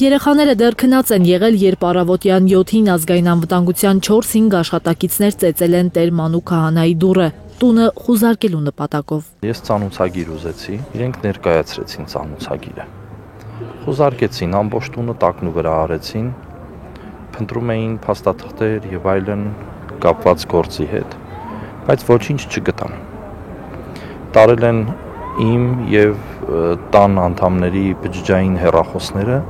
Երեխաները դեռ քնած են եղել, երբ առավոտյան 7-ին ազգային անվտանգության 4-5 աշխատակիցներ ծեծել են Տեր Մանուկ քահանայի դուռը, տունը խուզարկելու նպատակով։ Ես ծանոթագիր ուզեցի, իրենք ներկայացրեցին ծանոթագիրը։ Խուզարկեցին, ամբողջ տունը տակնու վրա արեցին, փնտրում էին փաստաթղթեր եւ այլն կապված գործի հետ, բայց ոչինչ չգտան։ Տարել են իմ եւ տան անդամների բջջային հեռախոսները,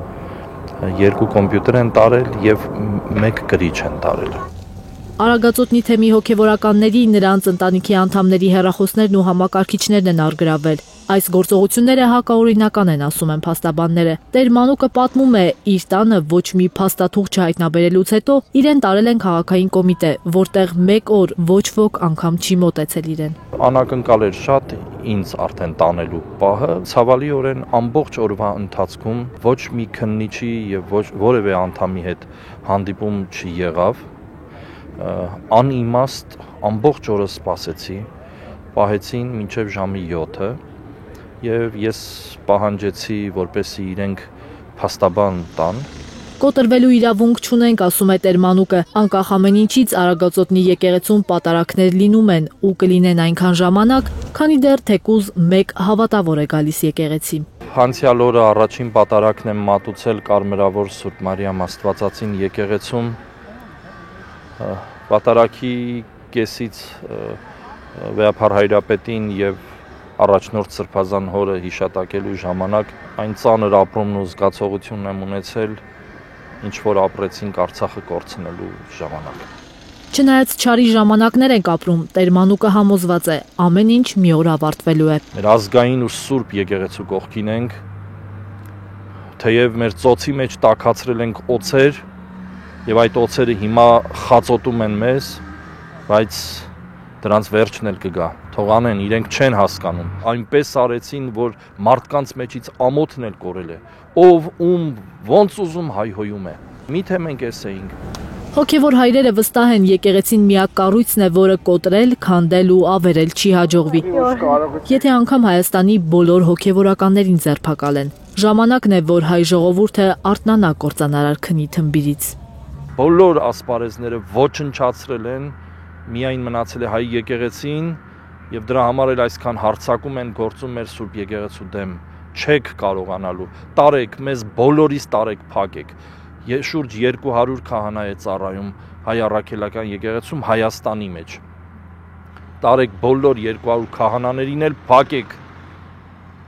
2 կոմպյուտեր են տարել եւ 1 գրիչ են տարել։ Արագածոտնի թեմի հոգևորականների, նրանց ընտանիքի անդամների հեռախոսներն ու համակարգիչներն են առգրավել։ Այս գործողությունները հակաօրինական են, ասում են փաստաբանները։ Տեր Մանուկը պատմում է, իր տանը ոչ մի փաստաթուղթ չհայտնաբերելուց հետո իրեն տարել են քաղաքային կոմիտե, որտեղ 1 օր ոչ ոք անգամ չի մոտեցել իրեն։ Անակնկալ էր շատ ինձ արդեն տանելու պահը, ցավալիորեն ամբողջ օրվա ընթացքում ոչ մի քննիչի եւ ոչ որևէ անդամի հետ հանդիպում չի եղավ։ Անիմաստ ամբողջ օրը սպասեցի, պահեցին մինչև ժամի 7-ը եւ ես պահանջեցի, որպեսզի իրենք փաստաբան տան։ Կոտրվելու իրավունք չունենք, ասում է Տեր Մանուկը, անկախ ամեն ինչից Արագածոտնի եկեղեցում պատարակներ լինում են ու կլինեն այնքան ժամանակ, քանի դեռ թեկուզ 1 հավատավոր է գալիս եկեղեցի։ Անցյալ օրը առաջին պատարակն եմ մատուցել Կարմրավոր Սուրբ Մարիամ Աստվածածին եկեղեցում։ Պատարակի կեսից Վեհափար Հայրապետին եւ առաջնորդ Սրբազան հորը հիշատակելու ժամանակ այն ծանր ապրումն ու զգացողությունն եմ ունեցել, ինչ որ ապրեցինք Արցախը կորցնելու ժամանակ։ Չնայած չարի ժամանակներ ենք ապրում, Տեր Մանուկը համոզված է, ամեն ինչ մի օր ավարտվելու է։ Մեր ազգային ու սուրբ եկեղեցու կողքին ենք, թեև մեր ծոցի մեջ տաքացրել ենք օձեր, եւ այդ օձերը հիմա խածոտում են մեզ, բայց դրանց վերջն էլ կգա։ Թող անեն, իրենք չեն հասկանում։ Այնպես արեցին, որ մարդկանց մեջից ամոթն էլ կորել է։ Ով ում ոնց ուզում հայհոյում է։ Միթե մենք էս էինք։ Հոգևոր հայրերը վստահ են, եկեղեցին միակ կառույցն է, որը կոտրել, քանդել ու ավերել չի հաջողվի։ Եթե անգամ Հայաստանի բոլոր հոգևորականներին ձերբակալեն, ժամանակն է, որ հայ ժողովուրդը արթնանա կործանարար քնի թմբիրից։ Բոլոր ասպարեզները ոչնչացրել են, միայն մնացել է հայ եկեղեցին եւ դրա համար էլ այսքան հարձակում են գործում մեր Սուրբ եկեղեցու դեմ։ Չեք կարողանալու։ Տարեք, մեզ բոլորիս տարեք, փակեք։ Շուրջ 200 քահանա է ծառայում հայ առաքելական եկեղեցում Հայաստանի մեջ։ Տարեք բոլոր 200 քահանաներին էլ փակեք։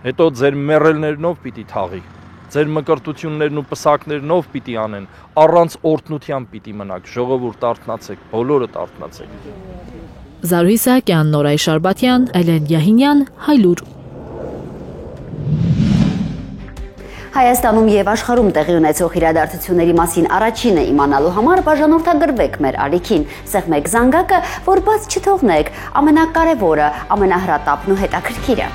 Հետո ձեր մեռելներնով պիտի թաղի։ Ձեր մկրտություններն ու պսակներնով պիտի անեն, առանց օրհնության պիտի մնաք, ժողովուրդ արթնացեք, բոլորդ արթնացեք։ Զարուհի Սահակյան, Նորայ Շարբաթյան, Էլեն Յահինյան, Հայլուր։ Հայաստանում եւ աշխարհում տեղի ունեցող իրադարձությունների մասին առաջինը իմանալու համար բաժանորդագրվեք մեր ալիքին, սեղմեք զանգակը, որ բաց չթողնեք ամենակարևորը, ամենահրատապն ու հետաքրքիրը։